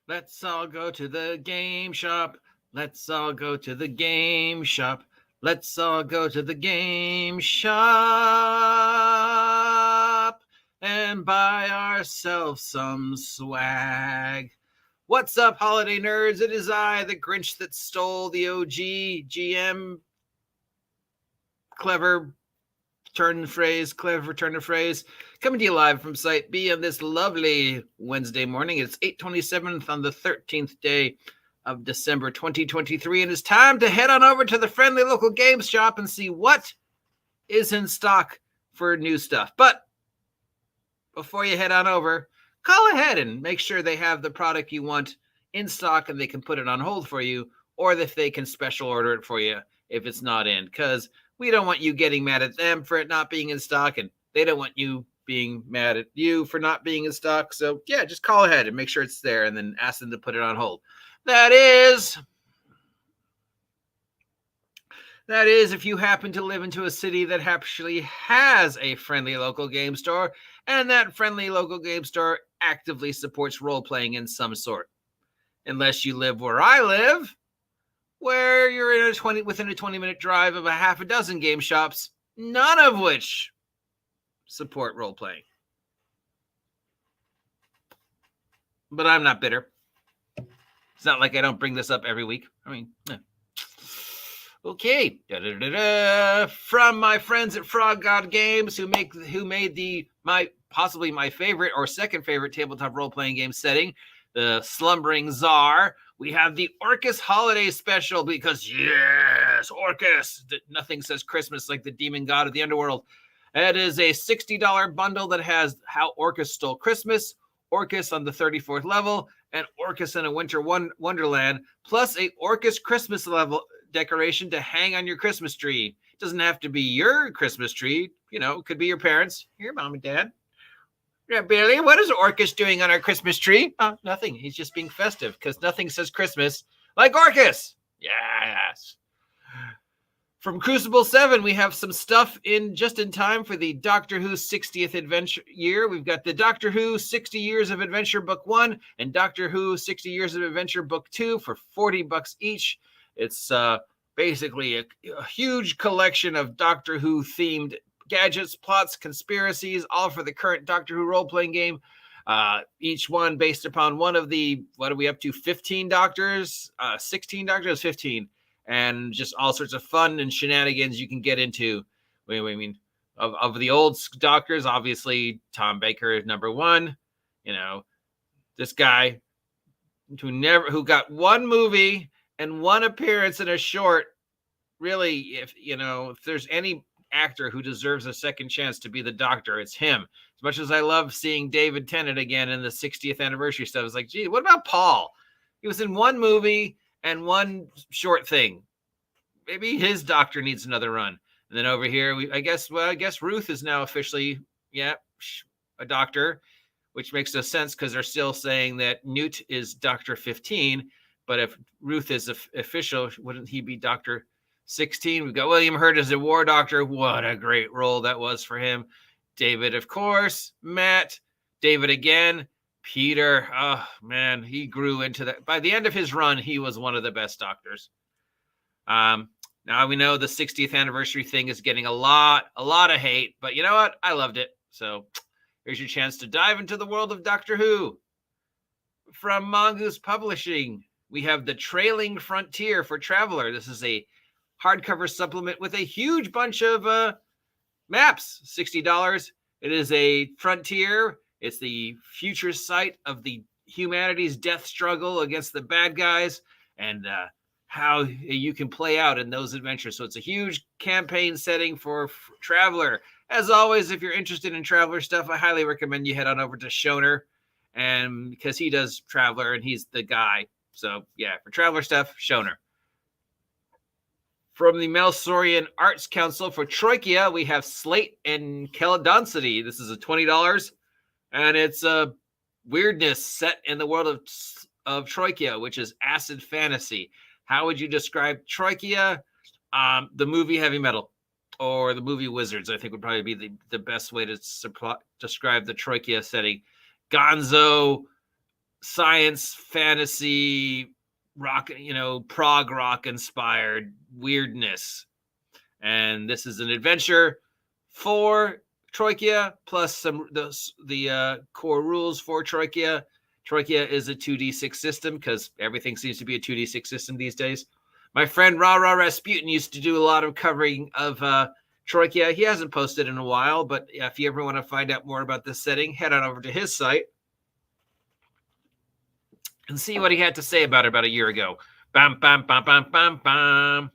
Let's all go to the game shop. Let's all go to the game shop. Let's all go to the game shop and buy ourselves some swag. What's up, holiday nerds? It is I, the Grinch that stole the OGGM. Clever turn of phrase, coming to you live from Site B on this lovely Wednesday morning. It's 8/27th on the 13th day of December 2023, and it's time to head on over to the friendly local game shop and see what is in stock for new stuff. But before you head on over, call ahead and make sure they have the product you want in stock and they can put it on hold for you, or if they can special order it for you if it's not in, because we don't want you getting mad at them for it not being in stock, and they don't want you being mad at you for not being in stock. So, yeah, just call ahead and make sure it's there and then ask them to put it on hold. That is if you happen to live into a city that actually has a friendly local game store, and that friendly local game store actively supports role-playing in some sort. Unless you live where I live, where you're within a 20-minute drive of a half a dozen game shops, none of which support role-playing. But I'm not bitter. It's not like I don't bring this up every week. I mean, okay. From my friends at Frog God Games, who made possibly my favorite or second favorite tabletop role-playing game setting, the Slumbering Czar, we have the Orcus Holiday Special, because yes, Orcus, nothing says Christmas like the demon god of the underworld. It is a $60 bundle that has How Orcus Stole Christmas, Orcus on the 34th level, and Orcus in a Winter Wonderland, plus a Orcus Christmas level decoration to hang on your Christmas tree. It doesn't have to be your Christmas tree. You know, it could be your parents. Here, Mom and Dad. Yeah, Billy, what is Orcus doing on our Christmas tree? Nothing. He's just being festive, because nothing says Christmas like Orcus. Yes. From Crucible 7, we have some stuff just in time for the Doctor Who 60th adventure year. We've got the Doctor Who 60 Years of Adventure Book 1 and Doctor Who 60 Years of Adventure Book 2 for $40 each. It's basically a huge collection of Doctor Who themed gadgets, plots, conspiracies, all for the current Doctor Who role-playing game. Each one based upon one of the, what are we up to, 15 Doctors? 16 Doctors? 15. And just all sorts of fun and shenanigans you can get into. I mean, of the old Doctors, obviously, Tom Baker is number one. You know, this guy who got one movie and one appearance in a short. Really, if there's any actor who deserves a second chance to be the Doctor, it's him. As much as I love seeing David Tennant again in the 60th anniversary stuff, it's like, gee, what about Paul? He was in one movie and one short thing. Maybe his Doctor needs another run. And then over here, I guess Ruth is now officially, a Doctor, which makes no sense because they're still saying that Newt is Doctor 15. But if Ruth is official, wouldn't he be Doctor 16? We've got William Hurt as a War Doctor. What a great role that was for him. David, of course. Matt. David again. Peter. Oh, man, he grew into that. By the end of his run, he was one of the best Doctors. Now we know the 60th anniversary thing is getting a lot of hate, but you know what? I loved it. So here's your chance to dive into the world of Doctor Who. From Mongoose Publishing, we have The Trailing Frontier for Traveler. This is a hardcover supplement with a huge bunch of maps, $60. It is a frontier. It's the future site of the humanity's death struggle against the bad guys, and how you can play out in those adventures. So it's a huge campaign setting for Traveler. As always, if you're interested in Traveler stuff, I highly recommend you head on over to Shoner, and because he does Traveler and he's the guy. So yeah, for Traveler stuff, Shoner. From the Melsorian Arts Council for Troikia, we have Slate and Caledonsity. This is a $20, and it's a weirdness set in the world of Troikia, which is acid fantasy. How would you describe Troikia? The movie Heavy Metal or the movie Wizards, I think, would probably be the best way to describe the Troikia setting. Gonzo, science fantasy rock, prog rock inspired weirdness. And this is an adventure for Troikia plus the core rules for Troikia. Troikia is a 2d6 system because everything seems to be a 2d6 system these days. My friend Ra Rasputin used to do a lot of covering of Troikia. He hasn't posted in a while, but if you ever want to find out more about this setting, head on over to his site and see what he had to say about it about a year ago. Bam, bam, bam, bam, bam, bam.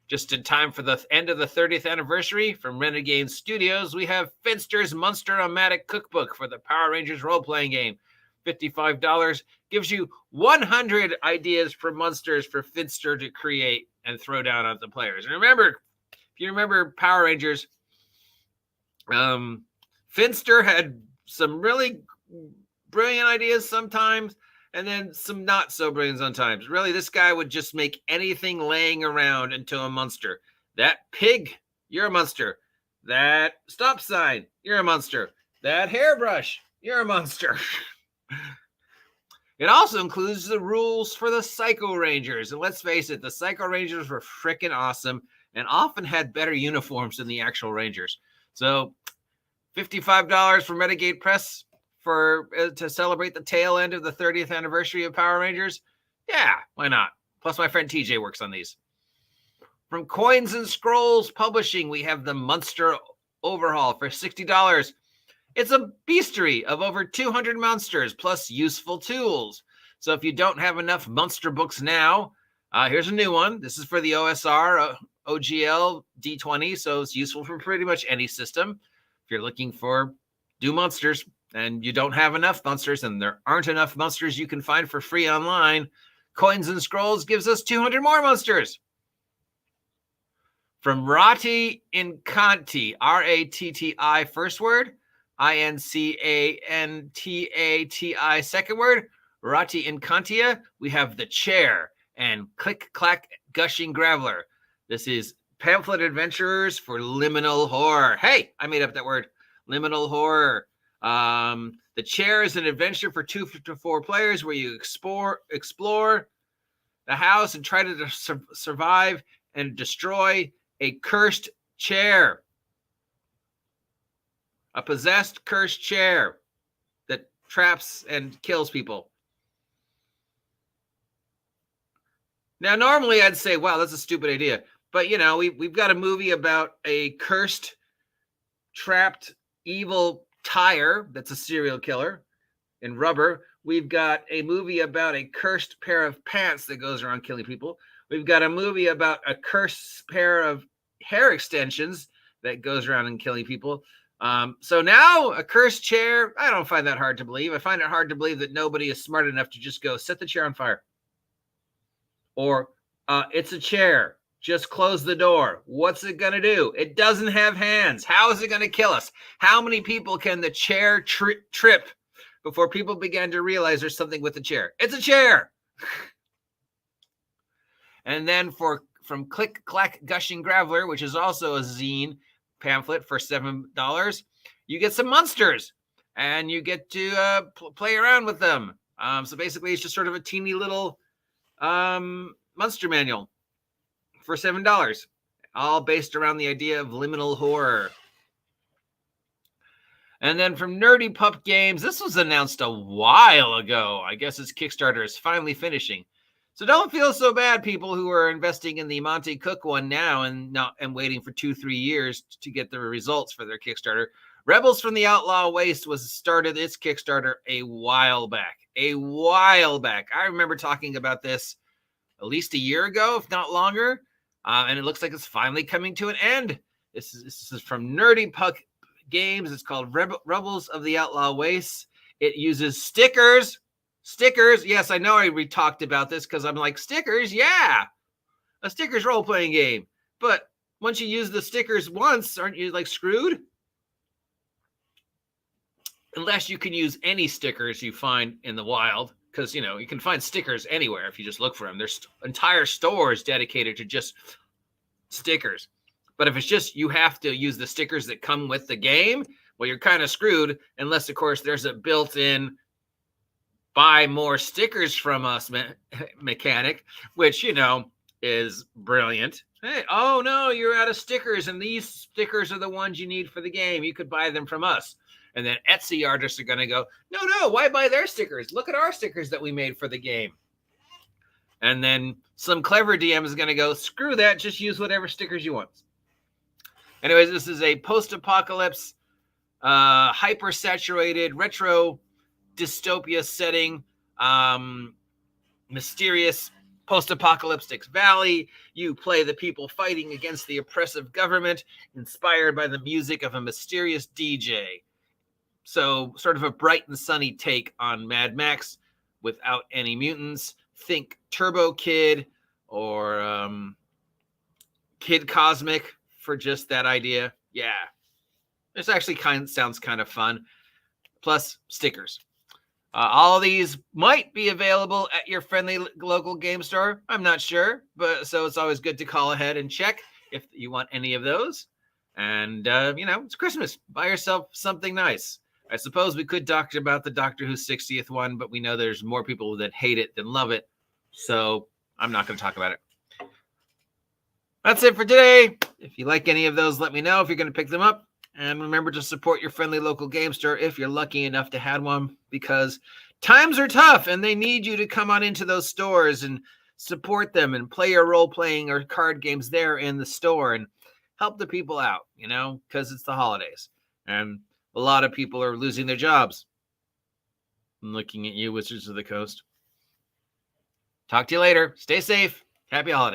Just in time for the end of the 30th anniversary from Renegade Studios, we have Finster's Monster-O-Matic Cookbook for the Power Rangers role-playing game. $55 gives you 100 ideas for monsters for Finster to create and throw down on the players. And remember, if you remember Power Rangers, Finster had some really brilliant ideas sometimes, and then some not so brilliant sometimes. Really, this guy would just make anything laying around into a monster. That pig, you're a monster. That stop sign, you're a monster. That hairbrush, you're a monster. It also includes the rules for the Psycho Rangers. And let's face it, the Psycho Rangers were freaking awesome and often had better uniforms than the actual Rangers. So $55 from Renegade Press to celebrate the tail end of the 30th anniversary of Power Rangers. Yeah, why not? Plus my friend TJ works on these. From Coins and Scrolls Publishing, we have the Monster Overhaul for $60. It's a bestiary of over 200 monsters plus useful tools. So if you don't have enough monster books now, here's a new one. This is for the OSR, OGL, D20, so it's useful for pretty much any system. If you're looking for do monsters and you don't have enough monsters and there aren't enough monsters you can find for free online, Coins and Scrolls gives us 200 more monsters. From Ratti Incanti, R-A-T-T-I first word, I-N-C-A-N-T-A-T-I second word, Ratti Incantia, we have The Chair and Click Clack Gushing Graveler. This is pamphlet adventurers for liminal horror. Hey, I made up that word. Liminal horror. The Chair is an adventure for 2 to 4 players where you explore the house and try to survive and destroy a cursed chair. A possessed, cursed chair that traps and kills people. Now, normally I'd say, wow, that's a stupid idea. But, we've got a movie about a cursed, trapped, evil tire that's a serial killer in rubber. We've got a movie about a cursed pair of pants that goes around killing people. We've got a movie about a cursed pair of hair extensions that goes around and killing people. So now a cursed chair, I don't find that hard to believe. I find it hard to believe that nobody is smart enough to just go set the chair on fire. Or it's a chair. Just close the door. What's it going to do? It doesn't have hands. How is it going to kill us? How many people can the chair trip before people began to realize there's something with the chair? It's a chair. And then from Click Clack Gushing Graveler, which is also a zine pamphlet for $7, you get some monsters and you get to play around with them. So basically it's just sort of a teeny little monster manual for $7, all based around the idea of liminal horror. And then from Nerdy Pup Games, this was announced a while ago. I guess its Kickstarter is finally finishing. So don't feel so bad, people who are investing in the Monty Cook one now and waiting for 2-3 years to get the results for their Kickstarter. Rebels from the Outlaw Waste started its Kickstarter a while back. I remember talking about this at least a year ago, if not longer. And it looks like it's finally coming to an end. This is from Nerdy Puck Games. It's called Rebels of the Outlaw Waste. It uses stickers. Yes, I know we talked about this because I'm like, stickers? Yeah. A stickers role-playing game. But once you use the stickers once, aren't you like screwed? Unless you can use any stickers you find in the wild. Because, you can find stickers anywhere if you just look for them. There's entire stores dedicated to just stickers. But if it's just you have to use the stickers that come with the game, well, you're kind of screwed unless, of course, there's a built-in buy more stickers from us mechanic, which, is brilliant. Hey, oh no, you're out of stickers, and these stickers are the ones you need for the game. You could buy them from us. And then Etsy artists are going to go, no, why buy their stickers? Look at our stickers that we made for the game. And then some clever DM is going to go, screw that, just use whatever stickers you want. Anyways, this is a post-apocalypse, hyper-saturated, retro dystopia setting, mysterious post-apocalyptic valley. You play the people fighting against the oppressive government, inspired by the music of a mysterious DJ. So sort of a bright and sunny take on Mad Max without any mutants. Think Turbo Kid or Kid Cosmic for just that idea. Yeah. This actually sounds kind of fun. Plus stickers. All of these might be available at your friendly local game store. I'm not sure, but so it's always good to call ahead and check if you want any of those. And, it's Christmas. Buy yourself something nice. I suppose we could talk about the Doctor Who 60th one, but we know there's more people that hate it than love it. So I'm not going to talk about it. That's it for today. If you like any of those, let me know if you're going to pick them up. And remember to support your friendly local game store if you're lucky enough to have one, because times are tough and they need you to come on into those stores and support them and play your role-playing or card games there in the store and help the people out, because it's the holidays. And a lot of people are losing their jobs. I'm looking at you, Wizards of the Coast. Talk to you later. Stay safe. Happy holidays.